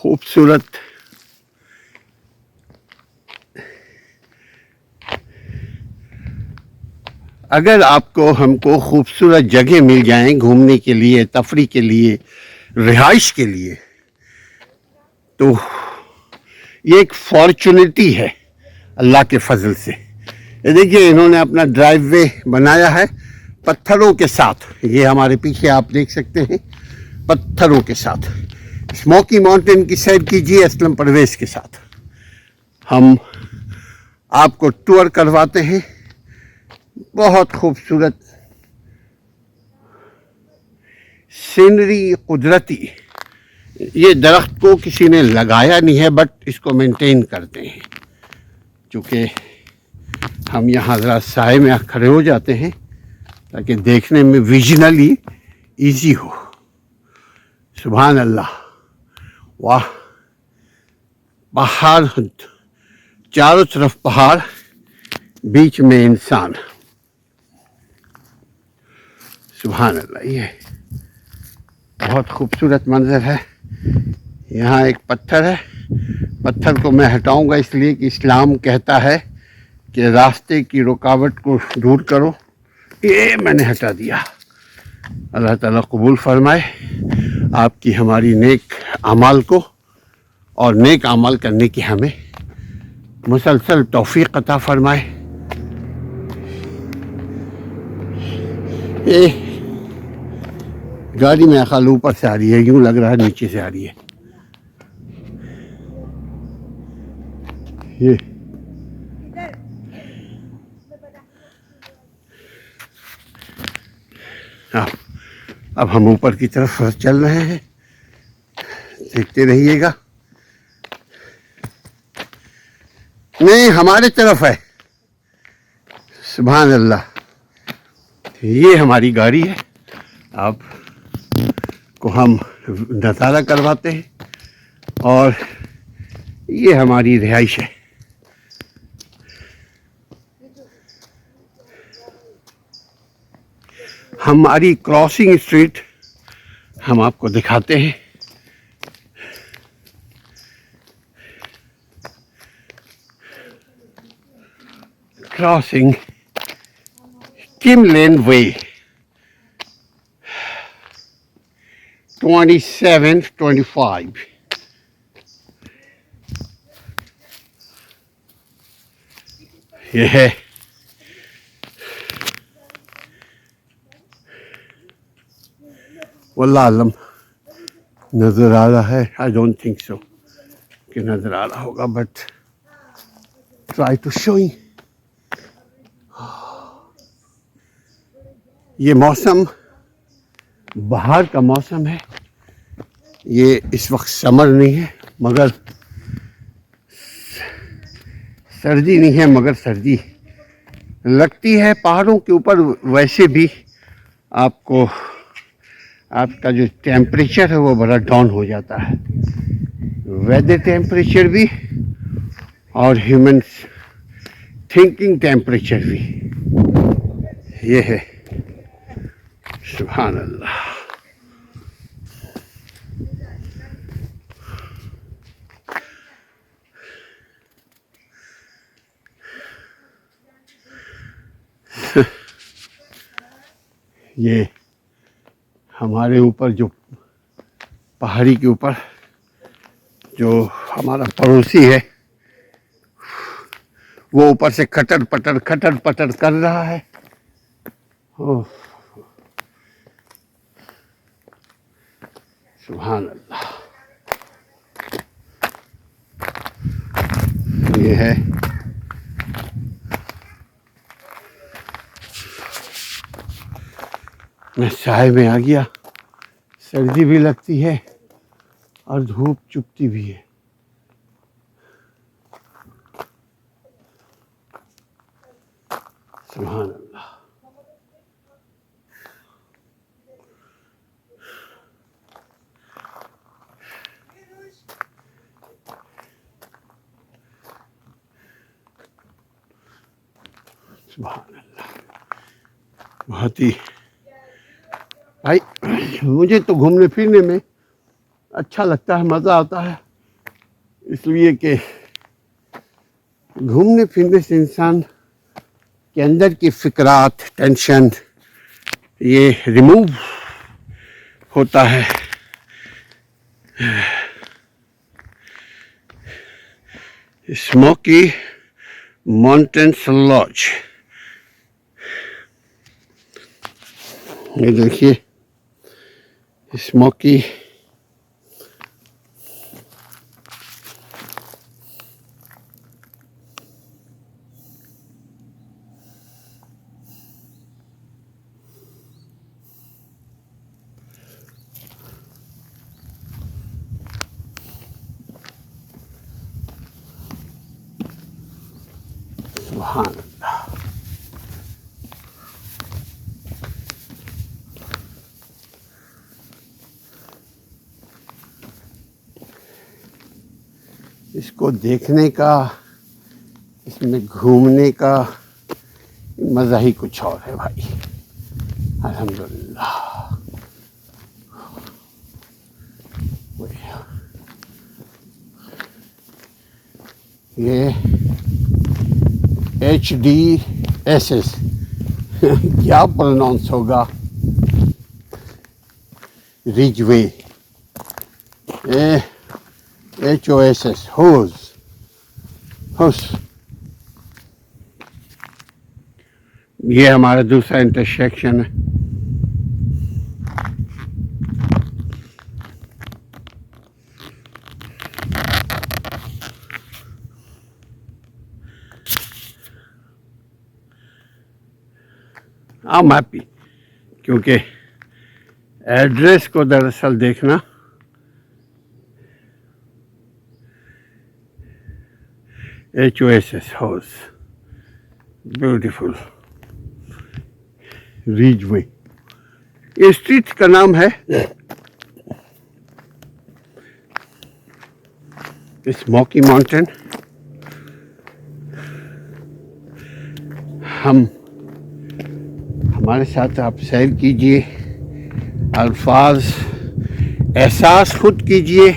خوبصورت اگر آپ کو ہم کو خوبصورت جگہ مل جائیں گھومنے کے لیے، تفریح کے لیے، رہائش کے لیے، تو یہ ایک فارچونیٹی ہے اللہ کے فضل سے. یہ دیکھیے انہوں نے اپنا ڈرائیو وے بنایا ہے پتھروں کے ساتھ. یہ ہمارے پیچھے آپ دیکھ سکتے ہیں پتھروں کے ساتھ. اسموکی ماؤنٹین کی سیر کیجیے اسلم پرویز کے ساتھ. ہم آپ کو ٹور کرواتے ہیں. بہت خوبصورت سینری، قدرتی. یہ درخت کو کسی نے لگایا نہیں ہے بٹ اس کو مینٹین کرتے ہیں. چونکہ ہم یہاں ذرا سائے میں کھڑے ہو جاتے ہیں تاکہ دیکھنے میں ویژنلی ایزی ہو. سبحان اللہ، واہ. پہاڑ، چاروں طرف پہاڑ، بیچ میں انسان. سبحان اللہ، یہ بہت خوبصورت منظر ہے. یہاں ایک پتھر ہے، پتھر کو میں ہٹاؤں گا اس لیے کہ اسلام کہتا ہے کہ راستے کی رکاوٹ کو دور کرو. یہ میں نے ہٹا دیا. اللہ تعالیٰ قبول فرمائے آپ کی ہماری نیک اعمال کو، اور نیک اعمال کرنے کی ہمیں مسلسل توفیق عطا فرمائے. یہ گاڑی میں خال اوپر سے آ رہی ہے، یوں لگ رہا ہے نیچے سے آ رہی ہے. یہ اب ہم اوپر کی طرف چل رہے ہیں، دیکھتے رہیے گا. نہیں، ہمارے طرف ہے. سبحان اللہ، یہ ہماری گاڑی ہے. آپ کو ہم نظارہ کرواتے ہیں اور یہ ہماری رہائش ہے. ہماری کراسنگ اسٹریٹ ہم آپ کو دکھاتے ہیں. کراسنگ کم لین وے 2725. یہ ہے واللہ عالم. نظر آ رہا ہے؟ آئی ڈونٹ تھنک سو کہ نظر آ رہا ہوگا، بٹ ٹرائی ٹو شوئنگ. یہ موسم بہار کا موسم ہے. یہ اس وقت سمر نہیں ہے مگر سردی نہیں ہے مگر سردی لگتی ہے پہاڑوں کے اوپر. ویسے بھی آپ کو آپ کا جو ٹیمپریچر ہے وہ بڑا ڈاؤن ہو جاتا ہے، ویدر ٹیمپریچر بھی اور ہیومن تھنکنگ ٹیمپریچر بھی. یہ ہے سبحان اللہ. یہ ہمارے اوپر جو پہاڑی کے اوپر جو ہمارا پڑوسی ہے وہ اوپر سے کھٹر پٹر کر رہا ہے. سبحان اللہ. یہ ہے میں سائے میں آ گیا. سردی بھی لگتی ہے اور دھوپ چپتی بھی ہے. سبحان اللہ. سبحان اللہ. بہت ہی بھائی مجھے تو گھومنے پھرنے میں اچھا لگتا ہے، مزہ آتا ہے. اس لیے کہ گھومنے پھرنے سے انسان کے اندر کی فکرات ٹینشن یہ ریموو ہوتا ہے. اسموکی ماؤنٹینس لاج. یہ دیکھیے اسموکی سبحان اللہ. اس کو دیکھنے کا اس میں گھومنے کا مزہ ہی کچھ اور ہے بھائی. الحمدللہ. یہ HDSS کیا پروناؤنس ہوگا؟ Ridge way. HOSS ہوز. یہ ہمارا دوسرا انٹرسیکشن ہے. I'm happy کیونکہ ایڈریس کو دراصل دیکھنا HOSS ہاؤس بیوٹیفل ریج وے. اسٹریٹ کا نام ہے اسموکی ماؤنٹین. ہمارے ساتھ آپ سیر کیجئے، الفاظ احساس خود کیجئے.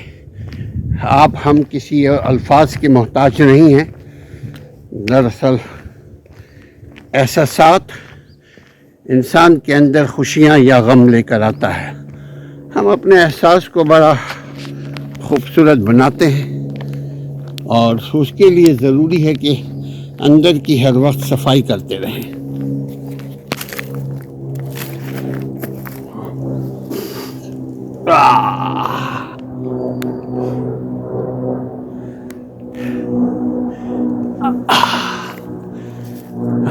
ہم کسی الفاظ کے محتاج نہیں ہیں. دراصل احساسات انسان کے اندر خوشیاں یا غم لے کر آتا ہے. ہم اپنے احساس کو بڑا خوبصورت بناتے ہیں اور اس کے لیے ضروری ہے کہ اندر کی ہر وقت صفائی کرتے رہیں.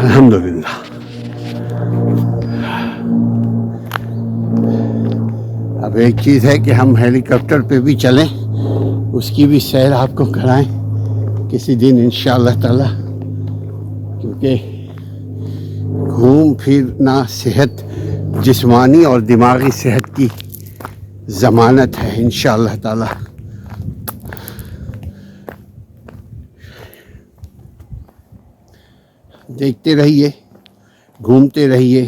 الحمدللہ. اب ایک چیز ہے کہ ہم ہیلی کاپٹر پہ بھی چلیں، اس کی بھی سیر آپ کو کرائیں کسی دن انشاءاللہ تعالی، کیونکہ گھوم پھرنا صحت جسمانی اور دماغی صحت کی ضمانت ہے انشاءاللہ تعالی. دیکھتے رہیے، گھومتے رہیے،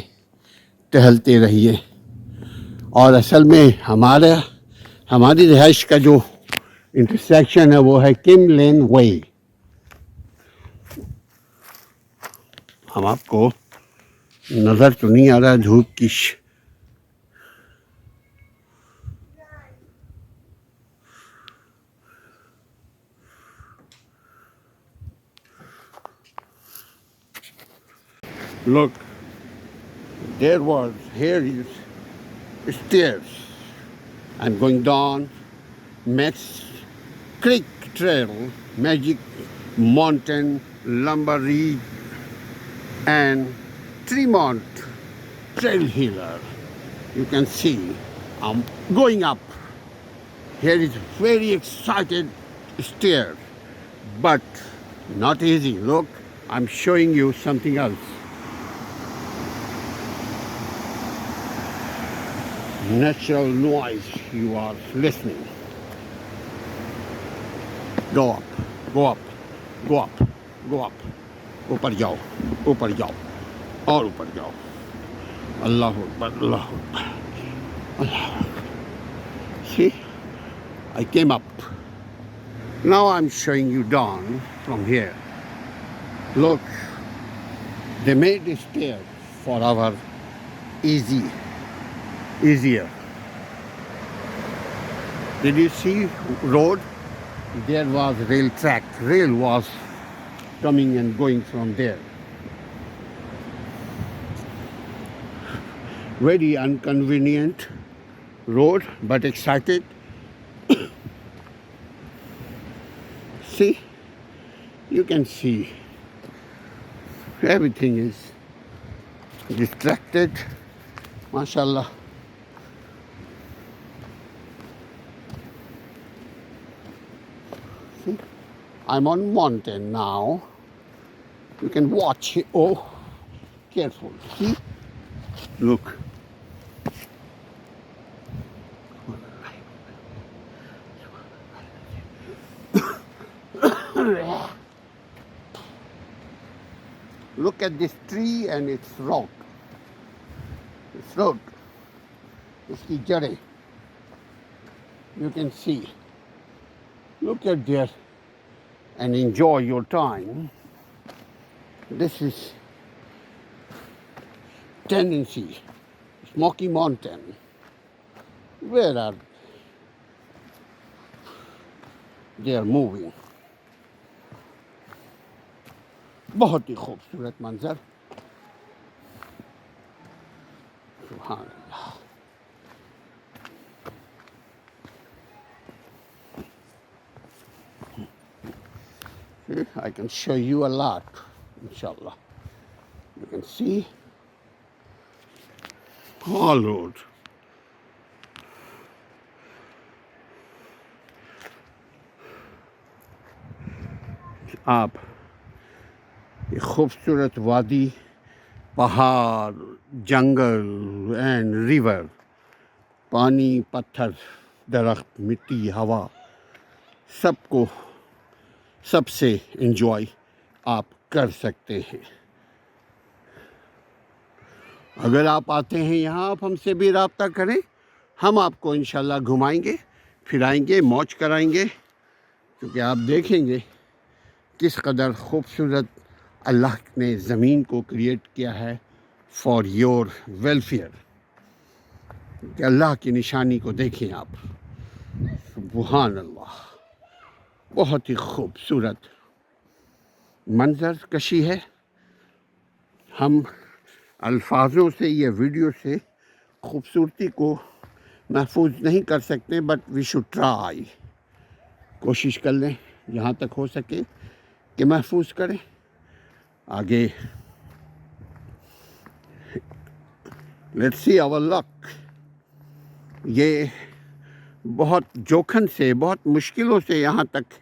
ٹہلتے رہیے. اور اصل میں ہماری رہائش کا جو انٹرسیکشن ہے وہ ہے کم لین وے. ہم آپ کو نظر تو نہیں آ رہا دھوپ کی Look, here is stairs. I'm going down Max Creek Trail, Magic Mountain, Lumber Ridge, and Tremont Trail Healer. You can see I'm going up. Here is very excited stairs, but not easy. Look, I'm showing you something else. Natural noise you are listening. Go up, go up, go up, go up. اوپر جاؤ، اوپر جاؤ، اور اوپر جاؤ. اللہ اکبر، اللہ اکبر، اللہ اکبر. See, I came up. Now I'm showing you down from here. Look, they made a stair for our easier. Did you see road? There was rail track. Rail was coming and going from there. Very inconvenient road, but excited. See, you can see everything is distracted. MashaAllah. See, I'm on mountain now. You can watch it. Oh, careful. See, look. Look at this tree and its rock. Its root. Iski jade. You can see. Look at there and enjoy your time. This is Tennessee, Smoky Mountain. Where are they are moving? بہت ہی خوبصورت منظر. سبحان اللہ. I can show you a lot, inshallah. You can see all road. آپ یہ خوبصورت وادی، پہاڑ، جنگل اینڈ ریور، پانی، پتھر، درخت، مٹی، ہوا، سب سے انجوائے آپ کر سکتے ہیں. اگر آپ آتے ہیں یہاں، آپ ہم سے بھی رابطہ کریں. ہم آپ کو انشاءاللہ گھمائیں گے، پھرائیں گے، موج کرائیں گے. کیونکہ آپ دیکھیں گے کس قدر خوبصورت اللہ نے زمین کو کریٹ کیا ہے فار یور ویلفیئر. کہ اللہ کی نشانی کو دیکھیں آپ. سبحان اللہ. بہت ہی خوبصورت منظر کشی ہے. ہم الفاظوں سے یا ویڈیو سے خوبصورتی کو محفوظ نہیں کر سکتے، بٹ وی شوڈ ٹرائی. کوشش کر لیں جہاں تک ہو سکے کہ محفوظ کریں. آگے لیٹس سی آور لک. یہ بہت جوکھن سے، بہت مشکلوں سے یہاں تک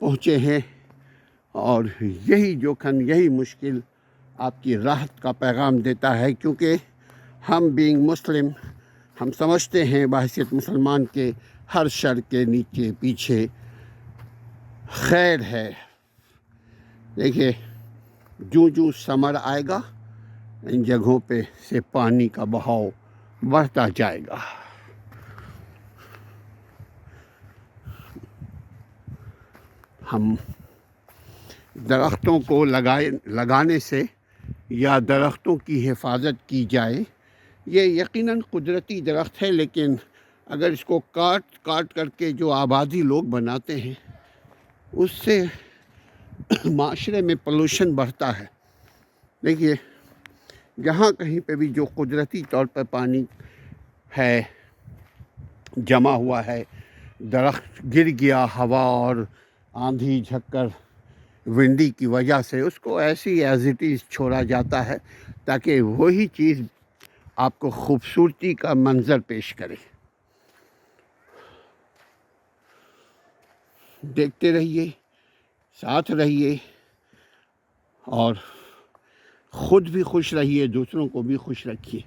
پہنچے ہیں، اور یہی جوکھن، یہی مشکل آپ کی راحت کا پیغام دیتا ہے. کیونکہ ہم بینگ مسلم، ہم سمجھتے ہیں بحیثیت مسلمان کے ہر شر کے نیچے پیچھے خیر ہے. دیکھیے، جو سمر آئے گا ان جگہوں پہ سے پانی کا بہاؤ بڑھتا جائے گا. ہم درختوں کو لگانے سے یا درختوں کی حفاظت کی جائے. یہ یقیناً قدرتی درخت ہے، لیکن اگر اس کو کاٹ کر کے جو آبادی لوگ بناتے ہیں، اس سے معاشرے میں پولوشن بڑھتا ہے. دیکھیے، جہاں کہیں پہ بھی جو قدرتی طور پر پانی ہے جمع ہوا ہے، درخت گر گیا ہوا اور آندھی جھکر ونڈی کی وجہ سے، اس کو ایسی ایز اٹ از چھوڑا جاتا ہے تاکہ وہی چیز آپ کو خوبصورتی کا منظر پیش کرے. دیکھتے رہیے، ساتھ رہیے، اور خود بھی خوش رہیے، دوسروں کو بھی خوش رکھیے.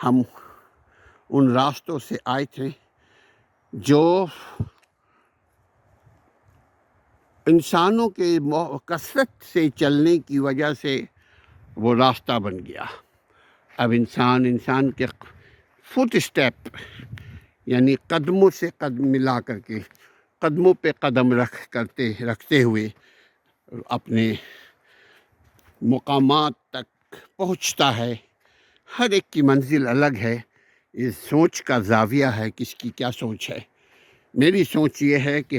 ہم ان راستوں سے آئے تھے جو انسانوں کے کثرت سے چلنے کی وجہ سے وہ راستہ بن گیا. اب انسان کے فٹ اسٹیپ، یعنی قدموں سے قدم ملا کر کے قدموں پہ قدم رکھتے ہوئے اپنے مقامات تک پہنچتا ہے. ہر ایک کی منزل الگ ہے. یہ سوچ کا زاویہ ہے کس کی کیا سوچ ہے. میری سوچ یہ ہے کہ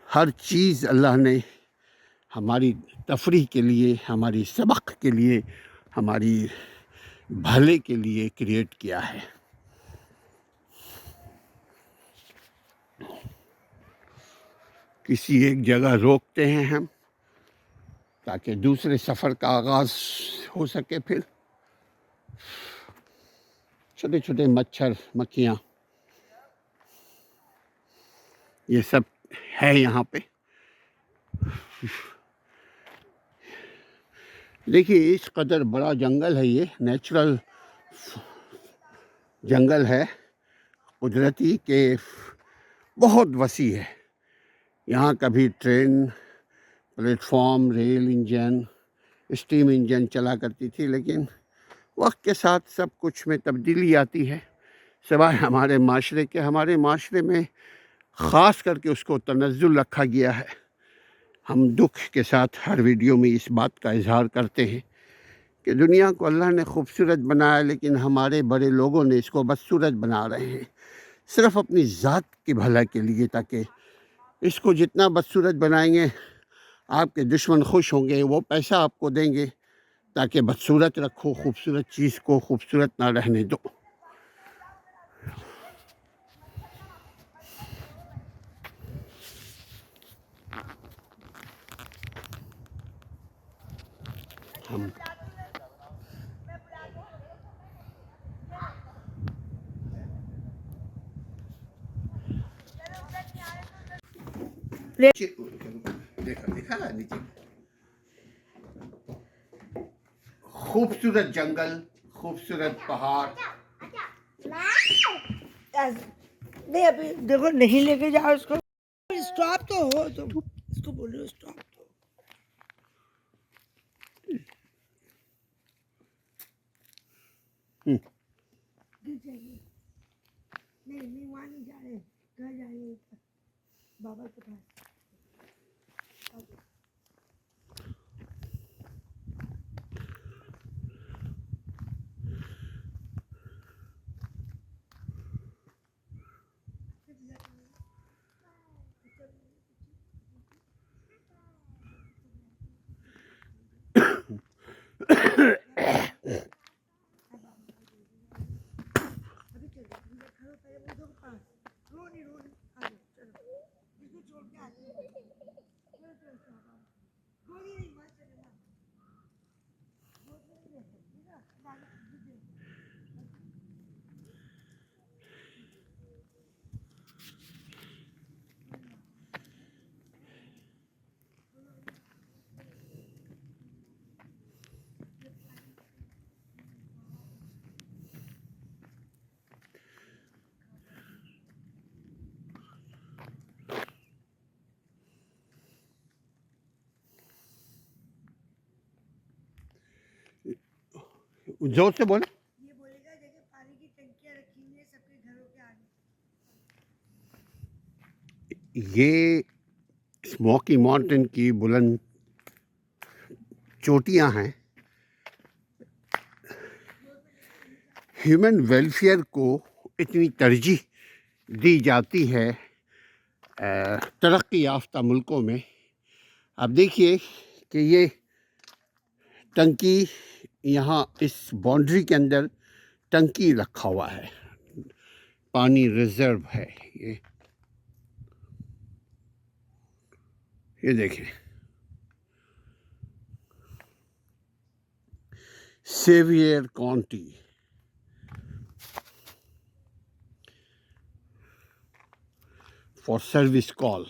ہر چیز اللہ نے ہماری تفریح کے لیے، ہماری سبق کے لیے، ہماری بھلے کے لیے کریٹ کیا ہے. کسی ایک جگہ روکتے ہیں ہم تاکہ دوسرے سفر کا آغاز ہو سکے. پھر چھوٹے چھوٹے مچھر مکھیاں یہ سب ہے یہاں پہ. دیکھیے اس قدر بڑا جنگل ہے، یہ نیچرل جنگل ہے قدرتی کہ بہت وسیع ہے. یہاں کبھی train, platform, rail engine, steam engine چلا کرتی تھی، لیکن وقت کے ساتھ سب کچھ میں تبدیلی آتی ہے، سوائے ہمارے معاشرے کے. ہمارے معاشرے میں خاص کر کے اس کو تنزل رکھا گیا ہے. ہم دکھ کے ساتھ ہر ویڈیو میں اس بات کا اظہار کرتے ہیں کہ دنیا کو اللہ نے خوبصورت بنایا، لیکن ہمارے بڑے لوگوں نے اس کو بدصورت بنا رہے ہیں، صرف اپنی ذات کی بھلائی کے لیے. تاکہ اس کو جتنا بدصورت بنائیں گے آپ کے دشمن خوش ہوں گے، وہ پیسہ آپ کو دیں گے تاکہ بدصورت رکھو، خوبصورت چیز کو خوبصورت نہ رہنے دو. ہم دیکھا نیچے خوبصورت جنگل، خوبصورت پہاڑ. نہیں ابھی دیکھو نہیں لے کے جاؤ اس کو. اسٹاپ تو ہو تم اس کو بولو اسٹاپ تو. نہیں وہاں نہیں جا رہے، گھر جا رہے بابا کے پاس. زور سے بولیں. یہ بولے گا جگہ پانی کی ٹنکیاں رکھی ہوئی ہیں سب کے گھروں کے آگے. یہ اسموکی ماؤنٹین کی بلند چوٹیاں ہیں. ہیومن ویلفیئر کو اتنی ترجیح دی جاتی ہے ترقی یافتہ ملکوں میں. آپ دیکھیے کہ یہ ٹنکی یہاں اس باؤنڈری کے اندر ٹنکی رکھا ہوا ہے، پانی ریزرو ہے. یہ دیکھیں سیویئر کاؤنٹی. فار سروس کال.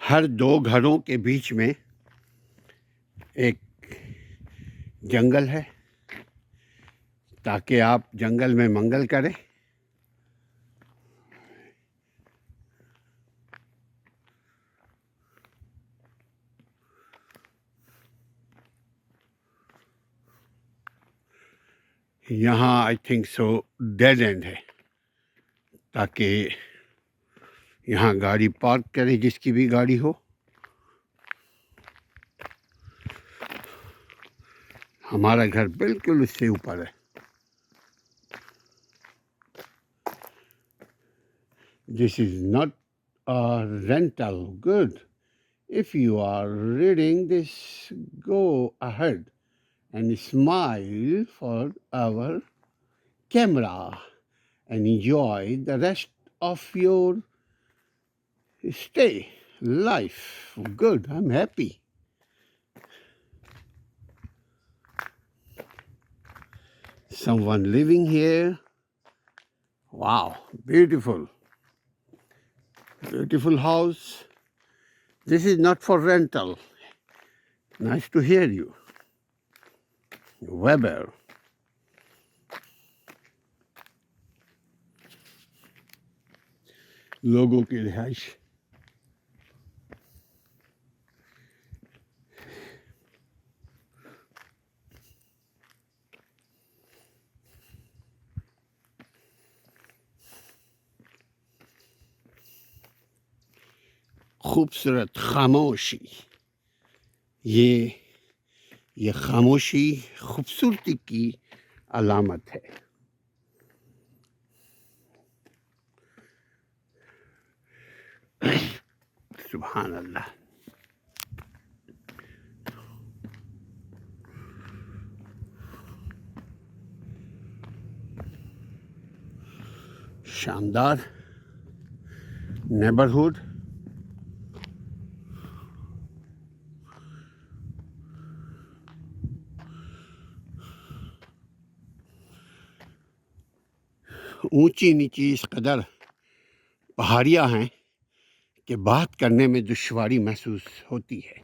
ہر دو گھروں کے بیچ میں ایک جنگل ہے تاکہ آپ جنگل میں منگل کریں. یہاں I think so dead end ہے، تاکہ یہاں گاڑی پارک کرے جس کی بھی گاڑی ہو. ہمارا گھر بالکل اس سے اوپر ہے. This is not a rental. Good. If you are reading this, go ahead and smile for our camera and enjoy the rest of your stay, life. Good. I'm happy. Someone living here. Wow. Beautiful. Beautiful house. This is not for rental. Nice to hear you. Weber. لوگوں کی رہائش. خوبصورت خاموشی. یہ خاموشی خوبصورتی کی علامت ہے. سبحان اللہ. شاندار نیبرہڈ. اونچی نیچی اس قدر پہاڑیاں ہیں کہ بات کرنے میں دشواری محسوس ہوتی ہے.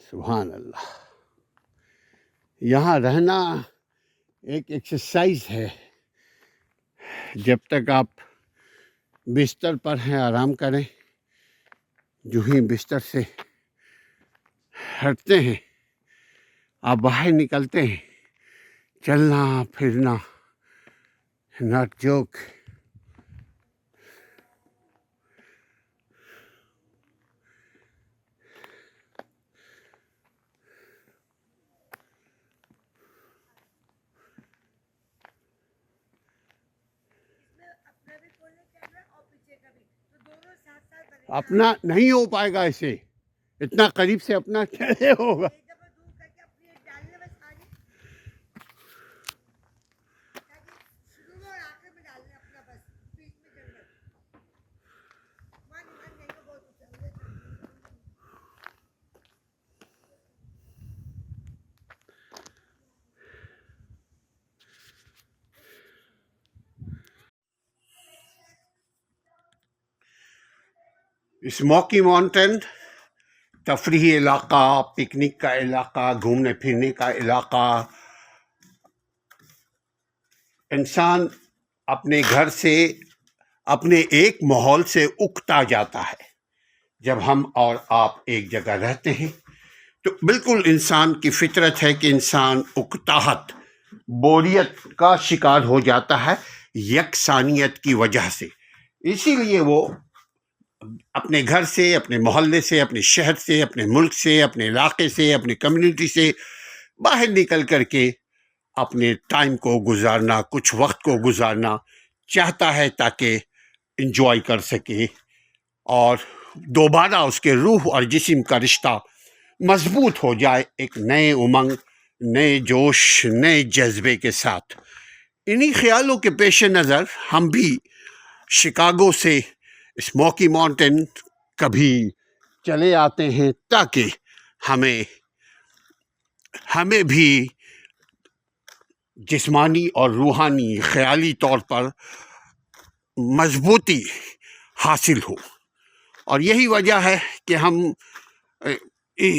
سبحان اللہ. یہاں رہنا ایک ایکسرسائز ہے. جب تک آپ بستر پر ہیں آرام کریں، جو ہی بستر سے ہٹتے ہیں آپ باہر نکلتے ہیں، چلنا پھرنا ناٹ جوک. اپنا نہیں ہو پائے گا ایسے، اتنا قریب سے اپنا کیسے ہوگا؟ اسموکی ماؤنٹین تفریحی علاقہ، پکنک کا علاقہ، گھومنے پھرنے کا علاقہ. انسان اپنے گھر سے، اپنے ایک ماحول سے اکتا جاتا ہے. جب ہم اور آپ ایک جگہ رہتے ہیں تو بالکل انسان کی فطرت ہے کہ انسان اکتاہٹ، بوریت کا شکار ہو جاتا ہے یکسانیت کی وجہ سے. اسی لیے وہ اپنے گھر سے، اپنے محلے سے، اپنے شہر سے، اپنے ملک سے، اپنے علاقے سے، اپنے کمیونٹی سے باہر نکل کر کے اپنے ٹائم کو گزارنا، کچھ وقت کو گزارنا چاہتا ہے تاکہ انجوائے کر سکے اور دوبارہ اس کے روح اور جسم کا رشتہ مضبوط ہو جائے، ایک نئے امنگ، نئے جوش، نئے جذبے کے ساتھ. انہی خیالوں کے پیش نظر ہم بھی شکاگو سے اسموکی ماؤنٹین کبھی چلے آتے ہیں تاکہ ہمیں بھی جسمانی اور روحانی خیالی طور پر مضبوطی حاصل ہو. اور یہی وجہ ہے کہ ہم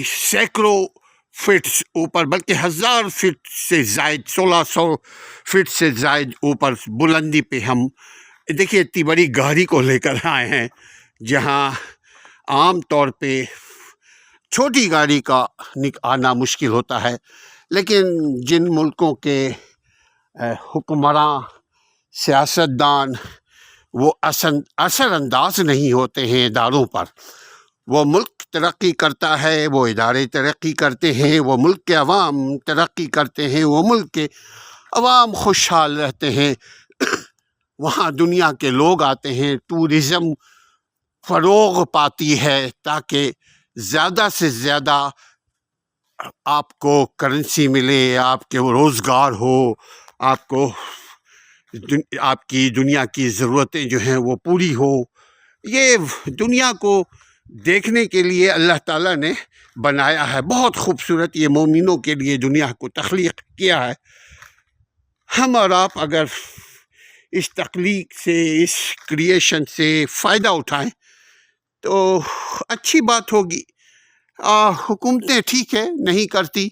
سینکڑوں فٹ اوپر، بلکہ 1000 فٹ سے زائد، 1600 فٹ سے زائد اوپر بلندی پہ ہم دیکھیے اتنی بڑی گاڑی کو لے کر آئے ہیں جہاں عام طور پہ چھوٹی گاڑی کا آنا مشکل ہوتا ہے، لیکن جن ملکوں کے حکمراں سیاستدان وہ اثر انداز نہیں ہوتے ہیں اداروں پر، وہ ملک ترقی کرتا ہے، وہ ادارے ترقی کرتے ہیں، وہ ملک کے عوام ترقی کرتے ہیں، وہ ملک کے عوام خوشحال رہتے ہیں، وہاں دنیا کے لوگ آتے ہیں، ٹورزم فروغ پاتی ہے تاکہ زیادہ سے زیادہ آپ کو کرنسی ملے، آپ کے روزگار ہو، آپ کو آپ کی دنیا کی ضرورتیں جو ہیں وہ پوری ہو۔ یہ دنیا کو دیکھنے کے لیے اللہ تعالیٰ نے بنایا ہے، بہت خوبصورت یہ مومنوں کے لیے دنیا کو تخلیق کیا ہے۔ ہم اور آپ اگر اس تخلیق سے، اس کریشن سے فائدہ اٹھائیں تو اچھی بات ہوگی۔ حکومتیں ٹھیک ہے نہیں کرتی،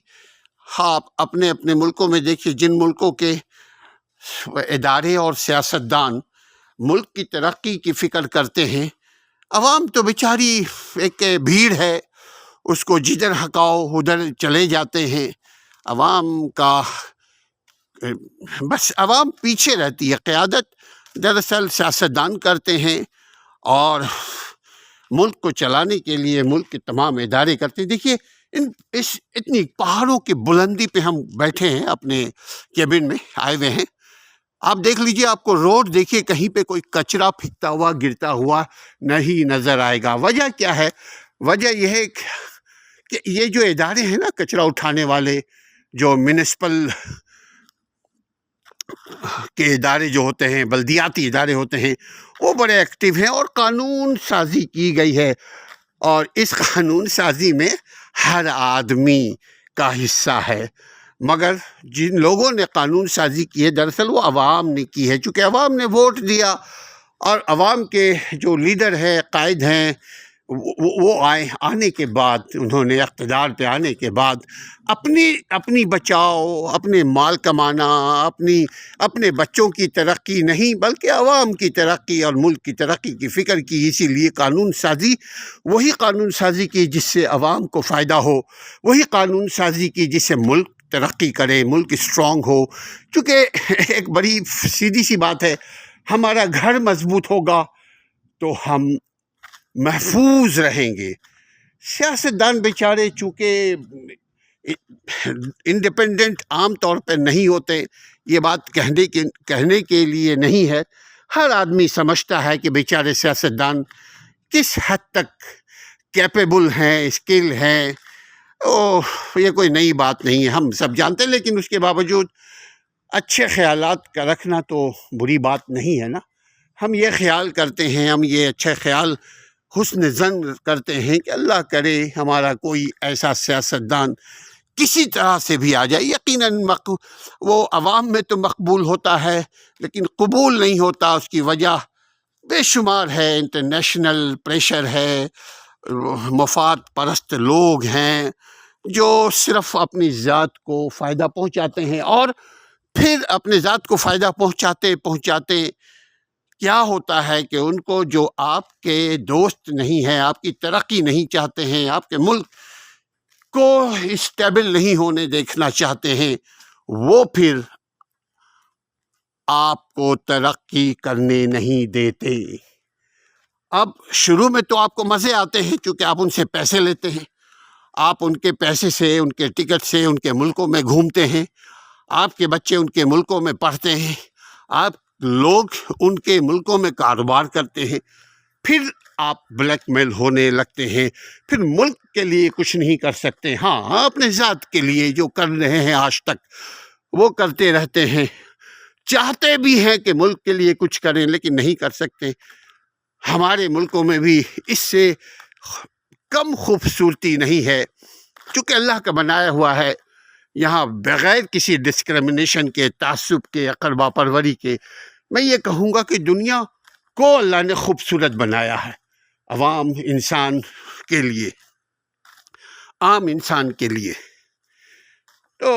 آپ اپنے اپنے ملکوں میں دیکھیے، جن ملکوں کے ادارے اور سیاستدان ملک کی ترقی کی فکر کرتے ہیں، عوام تو بیچاری ایک بھیڑ ہے، اس کو جدھر ہکاؤ ادھر چلے جاتے ہیں، عوام کا بس عوام پیچھے رہتی ہے، قیادت دراصل سیاستدان کرتے ہیں اور ملک کو چلانے کے لیے ملک کے تمام ادارے کرتے ہیں۔ دیکھیے اتنی پہاڑوں کی بلندی پہ ہم بیٹھے ہیں، اپنے کیبن میں آئے ہوئے ہیں، آپ دیکھ لیجئے، آپ کو روڈ دیکھیے، کہیں پہ کوئی کچرا پھینکتا ہوا گرتا ہوا نہیں نظر آئے گا۔ وجہ کیا ہے؟ وجہ یہ ہے کہ یہ جو ادارے ہیں نا، کچرا اٹھانے والے، جو میونسپل کے ادارے جو ہوتے ہیں، بلدیاتی ادارے ہوتے ہیں، وہ بڑے ایکٹیو ہیں اور قانون سازی کی گئی ہے، اور اس قانون سازی میں ہر آدمی کا حصہ ہے، مگر جن لوگوں نے قانون سازی کی ہے دراصل وہ عوام نے کی ہے، چونکہ عوام نے ووٹ دیا، اور عوام کے جو لیڈر ہیں، قائد ہیں، وہ آنے کے بعد، انہوں نے اقتدار پہ آنے کے بعد اپنی بچاؤ، اپنے مال کمانا، اپنے بچوں کی ترقی نہیں بلکہ عوام کی ترقی اور ملک کی ترقی کی فکر کی۔ اسی لیے قانون سازی، وہی قانون سازی کی جس سے عوام کو فائدہ ہو، وہی قانون سازی کی جس سے ملک ترقی کرے، ملک اسٹرانگ ہو۔ چونکہ ایک بڑی سیدھی سی بات ہے، ہمارا گھر مضبوط ہوگا تو ہم محفوظ رہیں گے۔ سیاستدان بیچارے چونکہ انڈیپینڈنٹ عام طور پہ نہیں ہوتے، یہ بات کہنے کے لیے نہیں ہے، ہر آدمی سمجھتا ہے کہ بیچارے سیاستدان کس حد تک کیپیبل ہیں، اسکل ہیں، یہ کوئی نئی بات نہیں ہے، ہم سب جانتے ہیں، لیکن اس کے باوجود اچھے خیالات کا رکھنا تو بری بات نہیں ہے نا۔ ہم یہ خیال کرتے ہیں، ہم یہ اچھے خیال، حسن ظن کرتے ہیں کہ اللہ کرے ہمارا کوئی ایسا سیاستدان کسی طرح سے بھی آ جائے۔ یقیناً وہ عوام میں تو مقبول ہوتا ہے، لیکن قبول نہیں ہوتا، اس کی وجہ بے شمار ہے، انٹرنیشنل پریشر ہے، مفاد پرست لوگ ہیں جو صرف اپنی ذات کو فائدہ پہنچاتے ہیں، اور پھر اپنے ذات کو فائدہ پہنچاتے کیا ہوتا ہے کہ ان کو جو آپ کے دوست نہیں ہیں، آپ کی ترقی نہیں چاہتے ہیں، آپ کے ملک کو اسٹیبل نہیں ہونے دیکھنا چاہتے ہیں، وہ پھر آپ کو ترقی کرنے نہیں دیتے۔ اب شروع میں تو آپ کو مزے آتے ہیں کیونکہ آپ ان سے پیسے لیتے ہیں، آپ ان کے پیسے سے، ان کے ٹکٹ سے ان کے ملکوں میں گھومتے ہیں، آپ کے بچے ان کے ملکوں میں پڑھتے ہیں، آپ لوگ ان کے ملکوں میں کاروبار کرتے ہیں، پھر آپ بلیک میل ہونے لگتے ہیں، پھر ملک کے لیے کچھ نہیں کر سکتے۔ ہاں، اپنے ذات کے لیے جو کر رہے ہیں آج تک وہ کرتے رہتے ہیں، چاہتے بھی ہیں کہ ملک کے لیے کچھ کریں لیکن نہیں کر سکتے۔ ہمارے ملکوں میں بھی اس سے کم خوبصورتی نہیں ہے، چونکہ اللہ کا بنایا ہوا ہے، یہاں بغیر کسی ڈسکرمنیشن کے، تعصب کے، اقربا پروری کے، میں یہ کہوں گا کہ دنیا کو اللہ نے خوبصورت بنایا ہے، عوام انسان کے لیے، عام انسان کے لیے۔ تو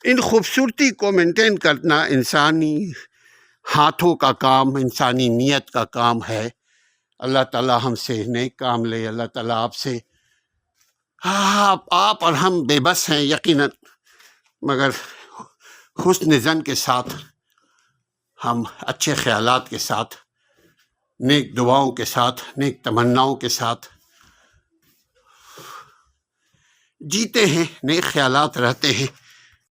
ان خوبصورتی کو مینٹین کرنا انسانی ہاتھوں کا کام، انسانی نیت کا کام ہے، اللہ تعالیٰ ہم سے نیک کام لے. اللہ تعالیٰ آپ سے آپ اور ہم بے بس ہیں یقیناً، مگر حسن ظن کے ساتھ، ہم اچھے خیالات کے ساتھ، نیک دعاؤں کے ساتھ، نیک تمناؤں کے ساتھ جیتے ہیں، نیک خیالات رہتے ہیں.